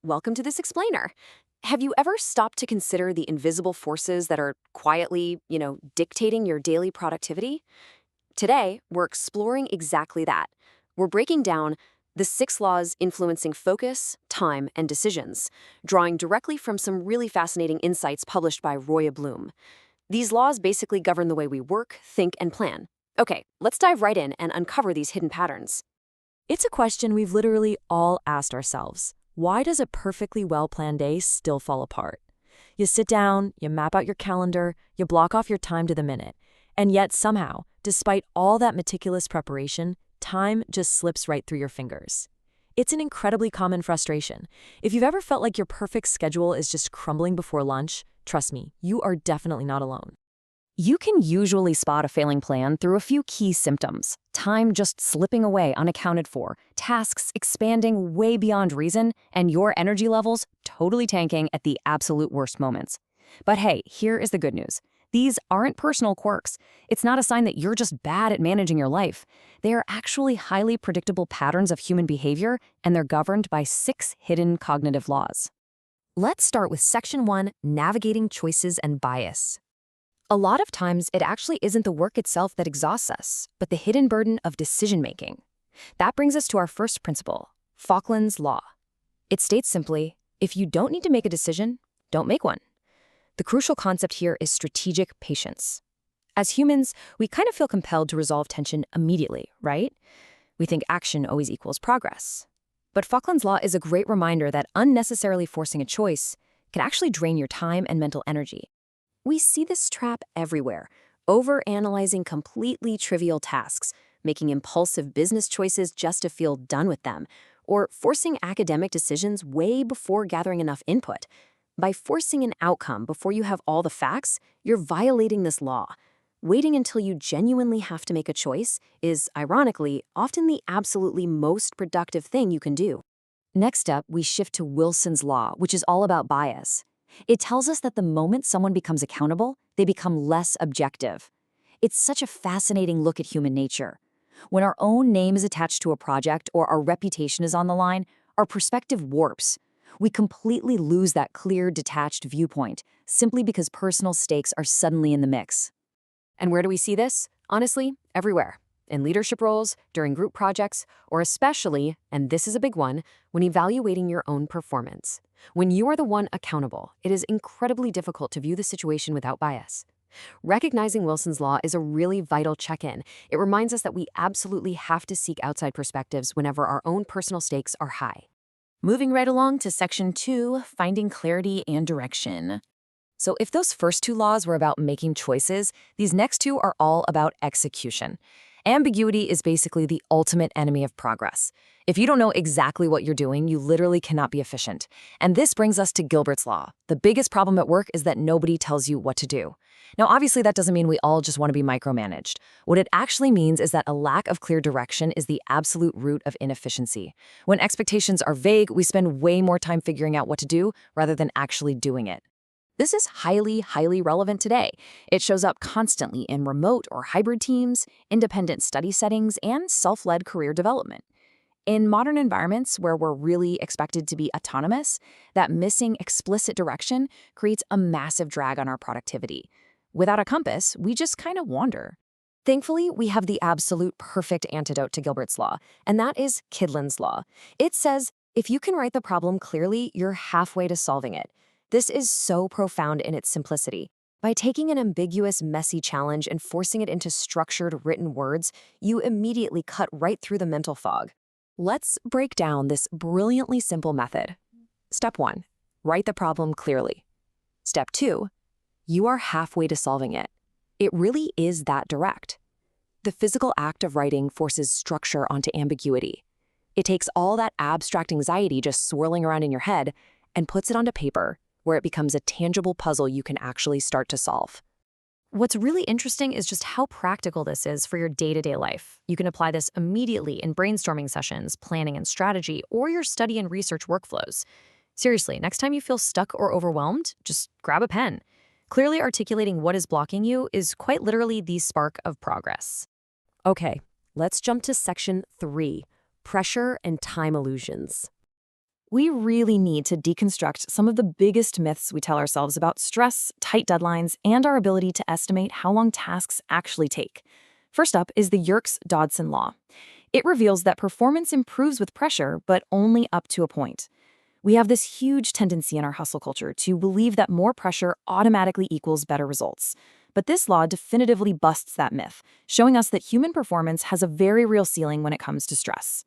welcome to this explainer. Have you ever stopped to consider the invisible forces that are quietly, dictating your daily productivity? Today, we're exploring exactly that. We're breaking down the 6 laws influencing focus, time, and decisions, drawing directly from some really fascinating insights published by Roya. These laws basically govern the way we work, think, and plan. Okay, let's dive right in and uncover these hidden patterns. It's a question we've literally all asked ourselves. Why does a perfectly well-planned day still fall apart? You sit down, you map out your calendar, you block off your time to the minute, and yet somehow, despite all that meticulous preparation, time just slips right through your fingers. It's an incredibly common frustration. If you've ever felt like your perfect schedule is just crumbling before lunch, trust me, you are definitely not alone. You can usually spot a failing plan through a few key symptoms. Time just slipping away unaccounted for, tasks expanding way beyond reason, and your energy levels totally tanking at the absolute worst moments. But hey, here is the good news. These aren't personal quirks. It's not a sign that you're just bad at managing your life. They are actually highly predictable patterns of human behavior, and they're governed by 6 hidden cognitive laws. Let's start with Section 1, Navigating Choices and Bias. A lot of times, it actually isn't the work itself that exhausts us, but the hidden burden of decision-making. That brings us to our first principle, Falklands Law. It states simply, if you don't need to make a decision, don't make one. The crucial concept here is strategic patience. As humans, we kind of feel compelled to resolve tension immediately, right? We think action always equals progress. But Falklands Law is a great reminder that unnecessarily forcing a choice can actually drain your time and mental energy. We see this trap everywhere, overanalyzing completely trivial tasks, making impulsive business choices just to feel done with them, or forcing academic decisions way before gathering enough input. By forcing an outcome before you have all the facts, you're violating this law. Waiting until you genuinely have to make a choice is, ironically, often the absolutely most productive thing you can do. Next up, we shift to Wilson's Law, which is all about bias. It tells us that the moment someone becomes accountable, they become less objective. It's such a fascinating look at human nature. When our own name is attached to a project or our reputation is on the line, our perspective warps. We completely lose that clear, detached viewpoint, simply because personal stakes are suddenly in the mix. And where do we see this? Honestly, everywhere. In leadership roles, during group projects, or especially, and this is a big one, when evaluating your own performance. When you are the one accountable, it is incredibly difficult to view the situation without bias. Recognizing Wilson's Law is a really vital check-in. It reminds us that we absolutely have to seek outside perspectives whenever our own personal stakes are high. Moving right along to Section 2, Finding Clarity and Direction. So if those first 2 laws were about making choices, these next 2 are all about execution. Ambiguity is basically the ultimate enemy of progress. If you don't know exactly what you're doing, you literally cannot be efficient. And this brings us to Gilberts Law. The biggest problem at work is that nobody tells you what to do. Now, obviously, that doesn't mean we all just want to be micromanaged. What it actually means is that a lack of clear direction is the absolute root of inefficiency. When expectations are vague, we spend way more time figuring out what to do rather than actually doing it. This is highly relevant today. It shows up constantly in remote or hybrid teams, independent study settings, and self-led career development. In modern environments where we're really expected to be autonomous, that missing explicit direction creates a massive drag on our productivity. Without a compass, we just kind of wander. Thankfully, we have the absolute perfect antidote to Gilberts Law, and that is Kidlins Law. It says, if you can write the problem clearly, you're halfway to solving it. This is so profound in its simplicity. By taking an ambiguous, messy challenge and forcing it into structured, written words, you immediately cut right through the mental fog. Let's break down this brilliantly simple method. Step 1, write the problem clearly. Step 2, you are halfway to solving it. It really is that direct. The physical act of writing forces structure onto ambiguity. It takes all that abstract anxiety just swirling around in your head and puts it onto paper, where it becomes a tangible puzzle you can actually start to solve. What's really interesting is just how practical this is for your day-to-day life. You can apply this immediately in brainstorming sessions, planning and strategy, or your study and research workflows. Seriously, next time you feel stuck or overwhelmed, just grab a pen. Clearly articulating what is blocking you is quite literally the spark of progress. Okay, let's jump to Section 3, Pressure and Time Illusions. We really need to deconstruct some of the biggest myths we tell ourselves about stress, tight deadlines, and our ability to estimate how long tasks actually take. First up is the Yerkes Dodson Law. It reveals that performance improves with pressure, but only up to a point. We have this huge tendency in our hustle culture to believe that more pressure automatically equals better results. But this law definitively busts that myth, showing us that human performance has a very real ceiling when it comes to stress.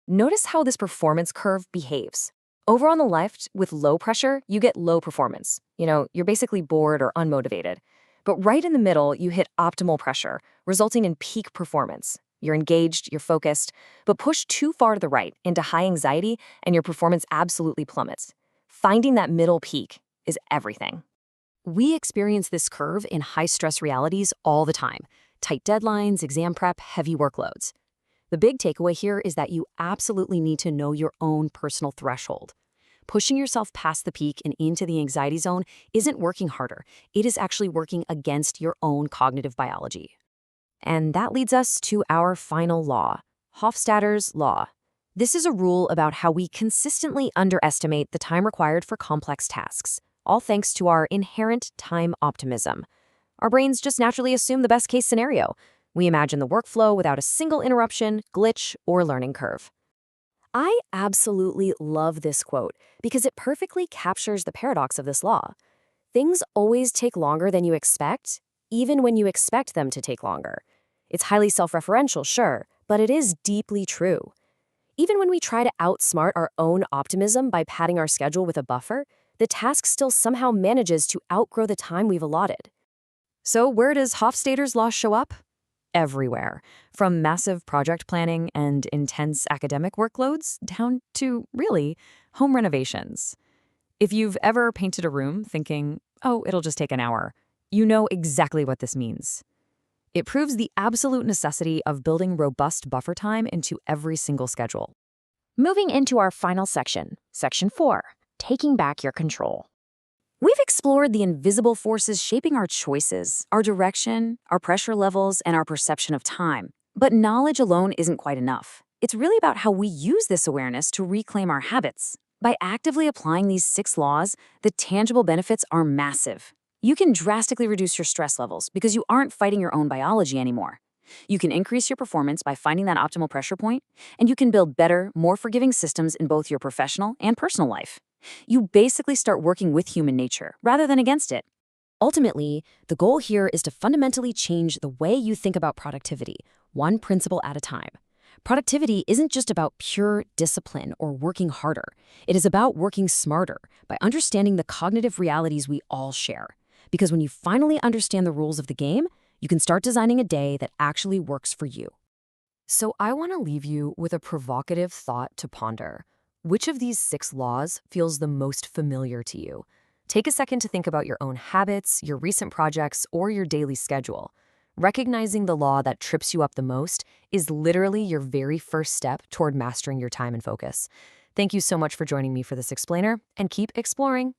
Notice how this performance curve behaves. Over on the left, with low pressure, you get low performance. You're basically bored or unmotivated. But right in the middle, you hit optimal pressure, resulting in peak performance. You're engaged, you're focused, but push too far to the right into high anxiety and your performance absolutely plummets. Finding that middle peak is everything. We experience this curve in high-stress realities all the time. Tight deadlines, exam prep, heavy workloads. The big takeaway here is that you absolutely need to know your own personal threshold. Pushing yourself past the peak and into the anxiety zone isn't working harder. It is actually working against your own cognitive biology. And that leads us to our final law, Hofstadters Law. This is a rule about how we consistently underestimate the time required for complex tasks, all thanks to our inherent time optimism. Our brains just naturally assume the best-case scenario. We imagine the workflow without a single interruption, glitch, or learning curve. I absolutely love this quote because it perfectly captures the paradox of this law. Things always take longer than you expect, even when you expect them to take longer. It's highly self-referential, sure, but it is deeply true. Even when we try to outsmart our own optimism by padding our schedule with a buffer, the task still somehow manages to outgrow the time we've allotted. So where does Hofstadters Law show up? Everywhere, from massive project planning and intense academic workloads down to, really, home renovations. If you've ever painted a room thinking, oh, it'll just take an hour, you know exactly what this means. It proves the absolute necessity of building robust buffer time into every single schedule. Moving into our final section, Section 4, Taking Back Your Control. We've explored the invisible forces shaping our choices, our direction, our pressure levels, and our perception of time. But knowledge alone isn't quite enough. It's really about how we use this awareness to reclaim our habits. By actively applying these 6 laws, the tangible benefits are massive. You can drastically reduce your stress levels because you aren't fighting your own biology anymore. You can increase your performance by finding that optimal pressure point, and you can build better, more forgiving systems in both your professional and personal life. You basically start working with human nature rather than against it. Ultimately, the goal here is to fundamentally change the way you think about productivity, one principle at a time. Productivity isn't just about pure discipline or working harder. It is about working smarter by understanding the cognitive realities we all share. Because when you finally understand the rules of the game, you can start designing a day that actually works for you. So I want to leave you with a provocative thought to ponder. Which of these 6 laws feels the most familiar to you? Take a second to think about your own habits, your recent projects, or your daily schedule. Recognizing the law that trips you up the most is literally your very first step toward mastering your time and focus. Thank you so much for joining me for this explainer, and keep exploring.